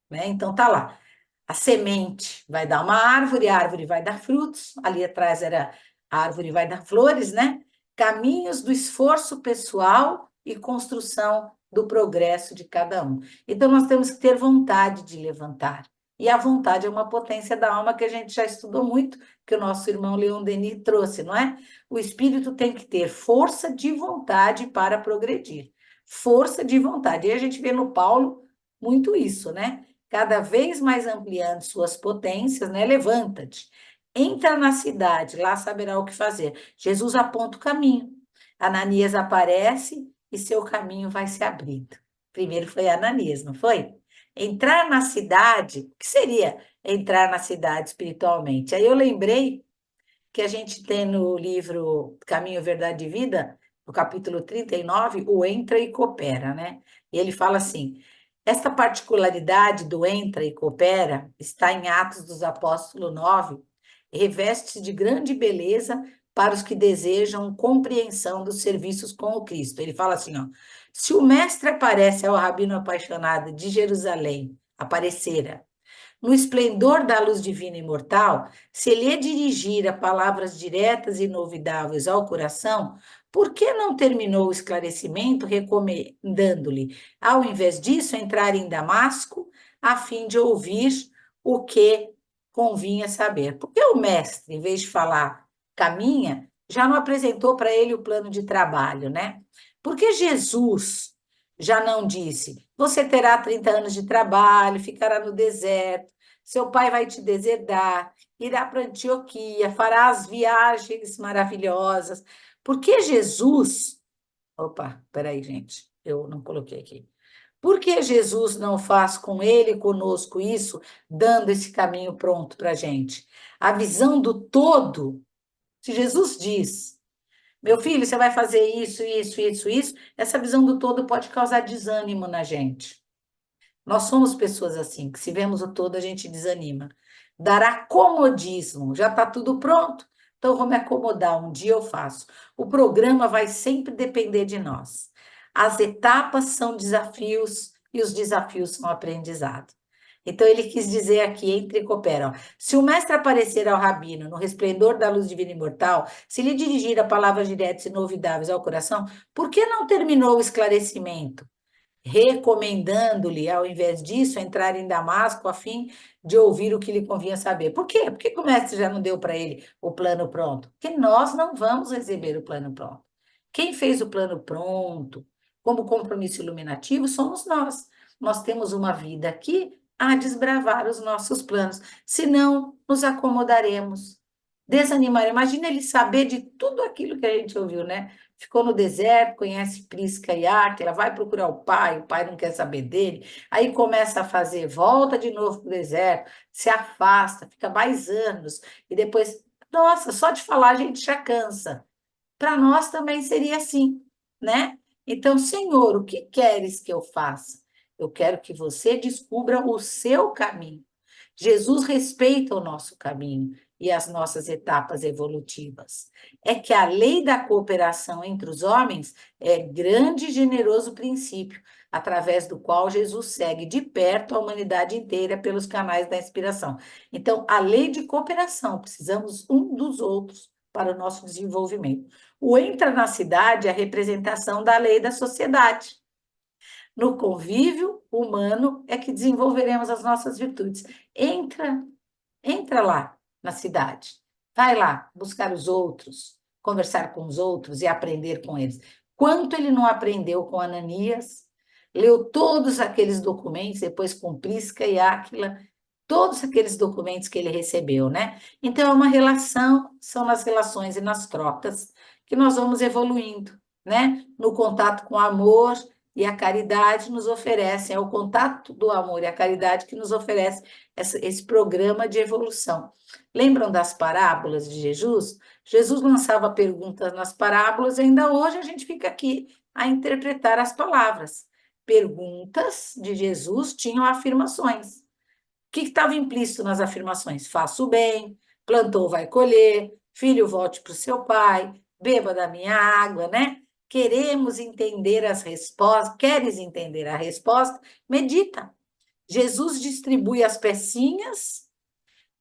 né? Então tá lá. A semente vai dar uma árvore, a árvore vai dar frutos. Ali atrás era a árvore vai dar flores, né? Caminhos do esforço pessoal e construção do progresso de cada um. Então, nós temos que ter vontade de levantar. E a vontade é uma potência da alma que a gente já estudou muito, que o nosso irmão Leon Denis trouxe, não é? O espírito tem que ter força de vontade para progredir. Força de vontade. E a gente vê no Paulo muito isso, né? Cada vez mais ampliando suas potências, né? Levanta-te, entra na cidade, lá saberá o que fazer. Jesus aponta o caminho. Ananias aparece e seu caminho vai se abrindo. Primeiro foi Ananias, não foi? Entrar na cidade, o que seria entrar na cidade espiritualmente? Aí eu lembrei que a gente tem no livro Caminho, Verdade e Vida, no capítulo 39, o entra e coopera, né? E ele fala assim: esta particularidade do entra e coopera está em Atos dos Apóstolos 9, e reveste-se de grande beleza para os que desejam compreensão dos serviços com o Cristo. Ele fala assim, ó: se o mestre aparece ao rabino apaixonado de Jerusalém, aparecera, no esplendor da luz divina e imortal, se lhe dirigir a palavras diretas e inovidáveis ao coração, por que não terminou o esclarecimento recomendando-lhe, ao invés disso, entrar em Damasco, a fim de ouvir o que convinha saber? Porque o mestre, em vez de falar caminha, já não apresentou para ele o plano de trabalho, né? Porque Jesus já não disse: você terá 30 anos de trabalho, ficará no deserto, seu pai vai te deserdar, irá para Antioquia, fará as viagens maravilhosas. Porque Jesus. Opa, peraí, gente, eu não coloquei aqui. Por que Jesus não faz com ele e conosco isso, dando esse caminho pronto para a gente? A visão do todo, se Jesus diz, meu filho, você vai fazer isso, isso, isso, isso, essa visão do todo pode causar desânimo na gente. Nós somos pessoas assim, que se vemos o todo, a gente desanima. Dará comodismo, já está tudo pronto, então vou me acomodar, um dia eu faço. O programa vai sempre depender de nós. As etapas são desafios e os desafios são aprendizado. Então, ele quis dizer aqui, entre e coopera, ó, se o mestre aparecer ao rabino no resplendor da luz divina e imortal, se lhe dirigir a palavras diretas e inovidáveis ao coração, por que não terminou o esclarecimento? Recomendando-lhe, ao invés disso, entrar em Damasco a fim de ouvir o que lhe convinha saber. Por quê? Por que o mestre já não deu para ele o plano pronto? Porque nós não vamos receber o plano pronto. Quem fez o plano pronto, como compromisso iluminativo, somos nós. Nós temos uma vida aqui a desbravar os nossos planos, senão nos acomodaremos, desanimar. Imagina ele saber de tudo aquilo que a gente ouviu, né? Ficou no deserto, conhece Prisca e Áquila, vai procurar o pai não quer saber dele, aí começa a fazer, volta de novo para o deserto, se afasta, fica mais anos, e depois, nossa, só de falar a gente já cansa. Para nós também seria assim, né? Então, Senhor, o que queres que eu faça? Eu quero que você descubra o seu caminho. Jesus respeita o nosso caminho e as nossas etapas evolutivas. É que a lei da cooperação entre os homens é grande e generoso princípio, através do qual Jesus segue de perto a humanidade inteira pelos canais da inspiração. Então, a lei de cooperação, precisamos um dos outros para o nosso desenvolvimento. O entra na cidade é a representação da lei da sociedade. No convívio humano é que desenvolveremos as nossas virtudes. Entra Entra lá na cidade, vai lá buscar os outros, conversar com os outros e aprender com eles. Quanto ele não aprendeu com Ananias, leu todos aqueles documentos, depois com Prisca e Áquila, todos aqueles documentos que ele recebeu, né? Então, é uma relação, são nas relações e nas trocas que nós vamos evoluindo, né? No contato com o amor e a caridade nos oferecem, é o contato do amor e a caridade que nos oferece esse programa de evolução. Lembram das parábolas de Jesus? Jesus lançava perguntas nas parábolas e ainda hoje a gente fica aqui a interpretar as palavras. Perguntas de Jesus tinham afirmações. O que estava implícito nas afirmações? Faça o bem, plantou, vai colher, filho, volte para o seu pai, beba da minha água, né? Queremos entender as respostas. Queres entender a resposta? Medita. Jesus distribui as pecinhas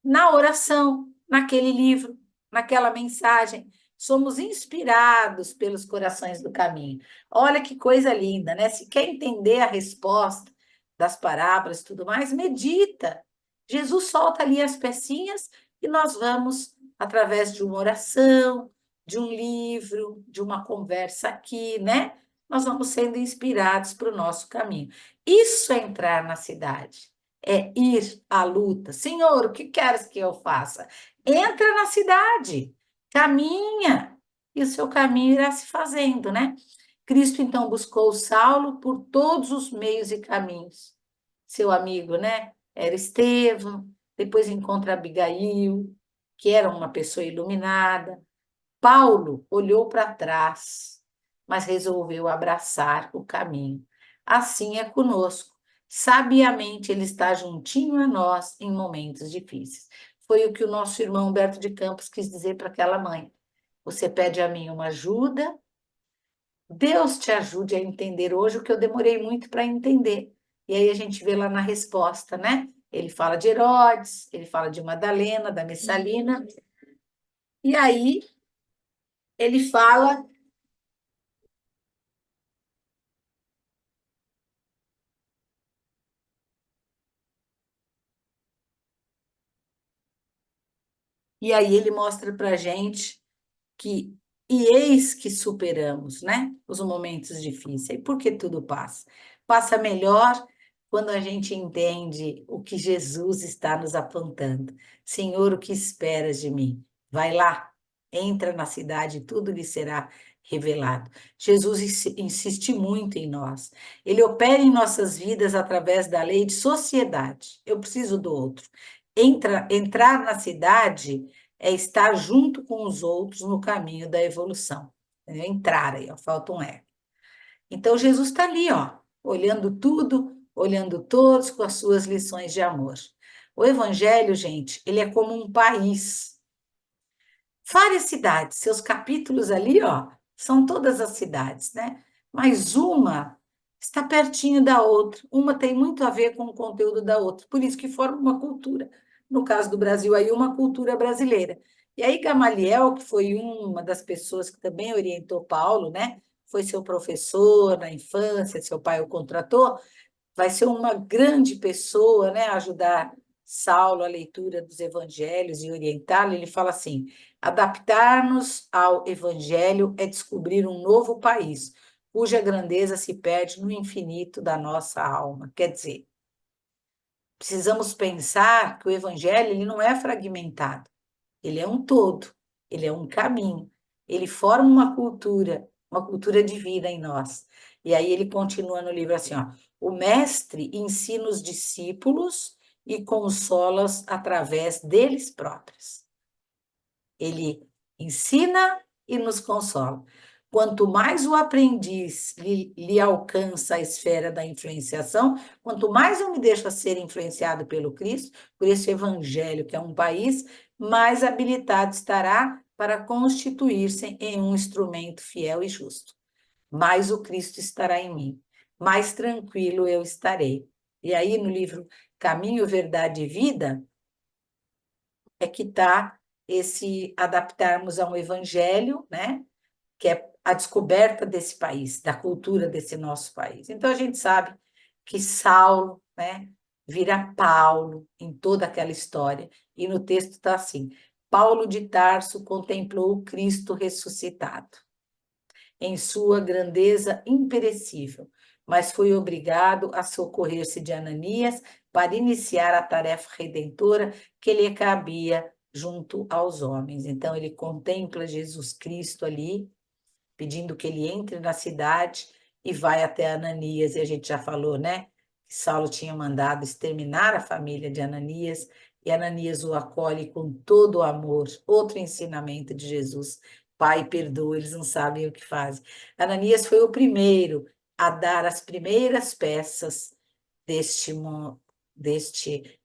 na oração, naquele livro, naquela mensagem. Somos inspirados pelos corações do caminho. Olha que coisa linda, né? Se quer entender a resposta das parábolas e tudo mais, medita. Jesus solta ali as pecinhas e nós vamos, através de uma oração, de um livro, de uma conversa aqui, né? Nós vamos sendo inspirados para o nosso caminho. Isso é entrar na cidade, é ir à luta. Senhor, o que queres que eu faça? Entra na cidade, caminha, e o seu caminho irá se fazendo, né? Cristo, então, buscou Saulo por todos os meios e caminhos. Seu amigo, né? Era Estevão, depois encontra Abigail, que era uma pessoa iluminada. Paulo olhou para trás, mas resolveu abraçar o caminho. Assim é conosco. Sabiamente ele está juntinho a nós em momentos difíceis. Foi o que o nosso irmão Humberto de Campos quis dizer para aquela mãe. Você pede a mim uma ajuda, Deus te ajude a entender hoje o que eu demorei muito para entender. E aí a gente vê lá na resposta, né? Ele fala de Herodes, ele fala de Madalena, da Messalina, e aí ele fala. E aí ele mostra para a gente que, e eis que superamos, né? Os momentos difíceis. E por que tudo passa? Passa melhor quando a gente entende o que Jesus está nos apontando. Senhor, o que esperas de mim? Vai lá, entra na cidade, tudo lhe será revelado. Jesus insiste muito em nós. Ele opera em nossas vidas através da lei de sociedade. Eu preciso do outro. Entrar na cidade é estar junto com os outros no caminho da evolução. Entendeu? Entrar aí, ó, falta um R. Então, Jesus está ali, ó, olhando tudo, olhando todos com as suas lições de amor. O Evangelho, gente, ele é como um país. Várias cidades, seus capítulos ali, ó, são todas as cidades, né? Mas uma está pertinho da outra, uma tem muito a ver com o conteúdo da outra, por isso que forma uma cultura. No caso do Brasil, aí, uma cultura brasileira. E aí, Gamaliel, que foi uma das pessoas que também orientou Paulo, né? Foi seu professor na infância, seu pai o contratou, vai ser uma grande pessoa, né? Ajudar Saulo a leitura dos evangelhos e orientá-lo. Ele fala assim: adaptar-nos ao evangelho é descobrir um novo país, cuja grandeza se perde no infinito da nossa alma. Quer dizer, precisamos pensar que o evangelho ele não é fragmentado, ele é um todo, ele é um caminho, ele forma uma cultura de vida em nós. E aí ele continua no livro assim, ó, o mestre ensina os discípulos e consola-os através deles próprios. Ele ensina e nos consola. Quanto mais o aprendiz lhe alcança a esfera da influenciação, quanto mais eu me deixo ser influenciado pelo Cristo, por esse evangelho que é um país, mais habilitado estará para constituir-se em um instrumento fiel e justo. Mais o Cristo estará em mim, mais tranquilo eu estarei. E aí no livro Caminho, Verdade e Vida, é que está esse adaptarmos a um evangelho, né? Que é a descoberta desse país, da cultura desse nosso país. Então a gente sabe que Saulo, né? vira Paulo em toda aquela história. E no texto está assim: Paulo de Tarso contemplou o Cristo ressuscitado em sua grandeza imperecível, mas foi obrigado a socorrer-se de Ananias para iniciar a tarefa redentora que lhe cabia junto aos homens. Então, ele contempla Jesus Cristo ali, pedindo que ele entre na cidade e vai até Ananias, e a gente já falou, né? Que Saulo tinha mandado exterminar a família de Ananias, e Ananias o acolhe com todo o amor. Outro ensinamento de Jesus. Pai, perdoa, eles não sabem o que fazem. Ananias foi o primeiro a dar as primeiras peças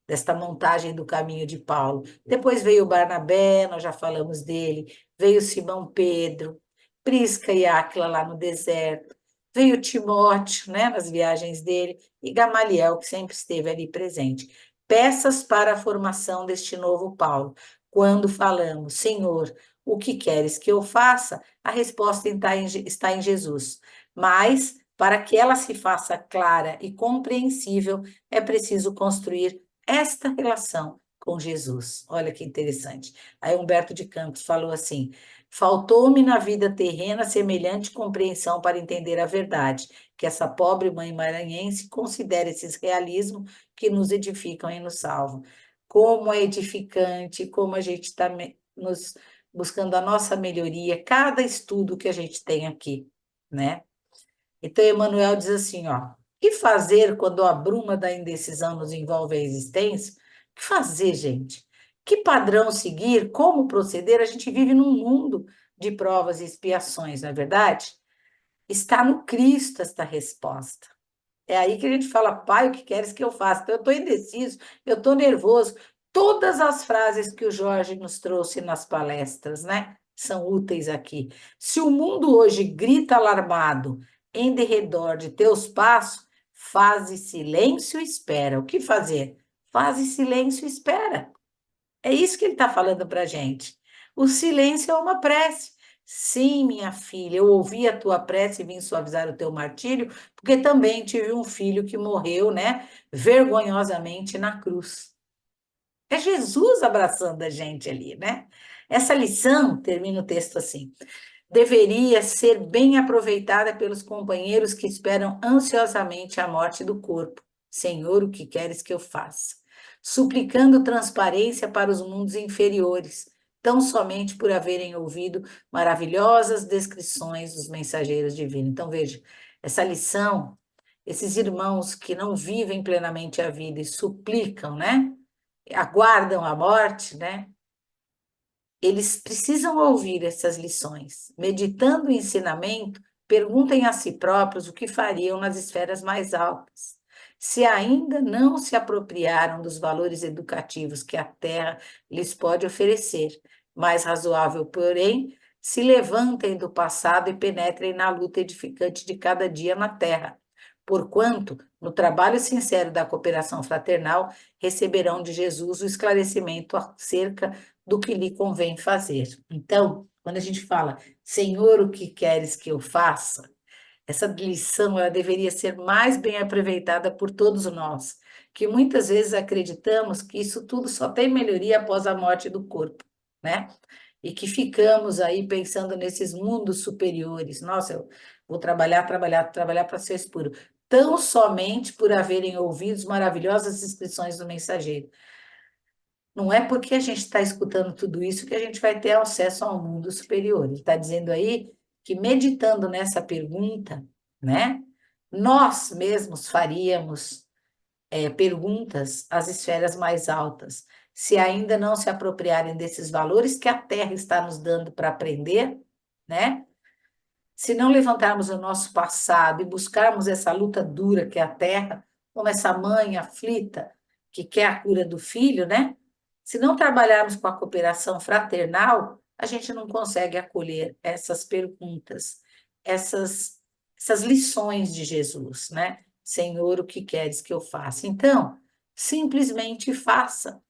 desta montagem do caminho de Paulo. Depois veio Barnabé, nós já falamos dele, veio Simão Pedro, Prisca e Áquila lá no deserto, veio Timóteo, né, nas viagens dele, e Gamaliel, que sempre esteve ali presente. Peças para a formação deste novo Paulo. Quando falamos, Senhor, o que queres que eu faça? A resposta está em Jesus. Mas, para que ela se faça clara e compreensível, é preciso construir esta relação com Jesus. Olha que interessante. Aí Humberto de Campos falou assim: faltou-me na vida terrena semelhante compreensão para entender a verdade, que essa pobre mãe maranhense considera esses realismos que nos edificam e nos salvam. Como é edificante, como a gente está nos buscando a nossa melhoria, cada estudo que a gente tem aqui, né? Então, Emmanuel diz assim, ó, o que fazer quando a bruma da indecisão nos envolve a existência? O que fazer, gente? Que padrão seguir? Como proceder? A gente vive num mundo de provas e expiações, não é verdade? Está no Cristo esta resposta. É aí que a gente fala, pai, o que queres que eu faça? Então, eu estou indeciso, eu estou nervoso. Todas as frases que o Jorge nos trouxe nas palestras, né, são úteis aqui. Se o mundo hoje grita alarmado em derredor de teus passos, faze silêncio e espera. O que fazer? Faze silêncio e espera. É isso que ele está falando para a gente. O silêncio é uma prece. Sim, minha filha, eu ouvi a tua prece e vim suavizar o teu martírio, porque também tive um filho que morreu, né, vergonhosamente na cruz. É Jesus abraçando a gente ali, né? Essa lição, termina o texto assim, deveria ser bem aproveitada pelos companheiros que esperam ansiosamente a morte do corpo. Senhor, o que queres que eu faça? Suplicando transparência para os mundos inferiores, tão somente por haverem ouvido maravilhosas descrições dos mensageiros divinos. Então, veja, essa lição, esses irmãos que não vivem plenamente a vida e suplicam, né? Aguardam a morte, né? Eles precisam ouvir essas lições. Meditando o ensinamento, perguntem a si próprios o que fariam nas esferas mais altas. Se ainda não se apropriaram dos valores educativos que a Terra lhes pode oferecer, mais razoável, porém, se levantem do passado e penetrem na luta edificante de cada dia na Terra. Porquanto, no trabalho sincero da cooperação fraternal, receberão de Jesus o esclarecimento acerca do que lhe convém fazer. Então, quando a gente fala, Senhor, o que queres que eu faça? Essa lição ela deveria ser mais bem aproveitada por todos nós, que muitas vezes acreditamos que isso tudo só tem melhoria após a morte do corpo, né? E que ficamos aí pensando nesses mundos superiores. Nossa, eu vou trabalhar, trabalhar, trabalhar para ser puro. Tão somente por haverem ouvido maravilhosas inscrições do mensageiro. Não é porque a gente está escutando tudo isso que a gente vai ter acesso ao mundo superior. Ele está dizendo aí que, meditando nessa pergunta, né, nós mesmos faríamos perguntas às esferas mais altas, se ainda não se apropriarem desses valores que a Terra está nos dando para aprender, né? Se não levantarmos o nosso passado e buscarmos essa luta dura que é a Terra, como essa mãe aflita que quer a cura do filho, né? Se não trabalharmos com a cooperação fraternal, a gente não consegue acolher essas perguntas, essas lições de Jesus, né? Senhor, o que queres que eu faça? Então, simplesmente faça.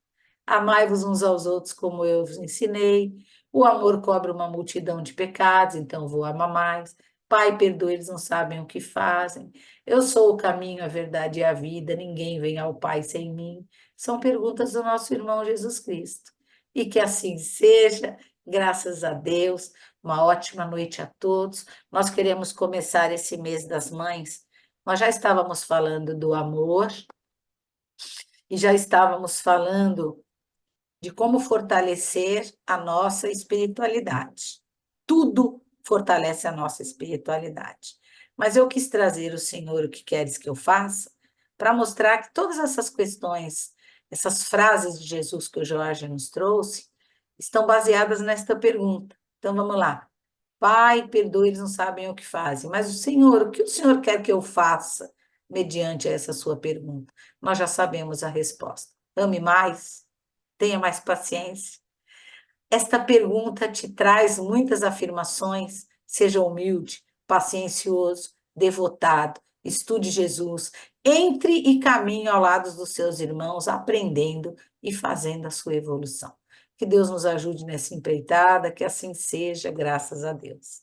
Amai-vos uns aos outros como eu vos ensinei. O amor cobre uma multidão de pecados, então vou amar mais. Pai, perdoa, eles não sabem o que fazem. Eu sou o caminho, a verdade e a vida, ninguém vem ao Pai sem mim. São perguntas do nosso irmão Jesus Cristo. E que assim seja, graças a Deus. Uma ótima noite a todos. Nós queremos começar esse mês das mães. Nós já estávamos falando do amor e já estávamos falando de como fortalecer a nossa espiritualidade. Tudo fortalece a nossa espiritualidade. Mas eu quis trazer o Senhor, o que queres que eu faça, para mostrar que todas essas questões, essas frases de Jesus que o Jorge nos trouxe, estão baseadas nesta pergunta. Então vamos lá. Pai, perdoe, eles não sabem o que fazem. Mas o Senhor, o que o Senhor quer que eu faça mediante essa sua pergunta? Nós já sabemos a resposta. Ame mais, tenha mais paciência. Esta pergunta te traz muitas afirmações. Seja humilde, paciencioso, devotado, estude Jesus, entre e caminhe ao lado dos seus irmãos, aprendendo e fazendo a sua evolução. Que Deus nos ajude nessa empreitada, que assim seja, graças a Deus.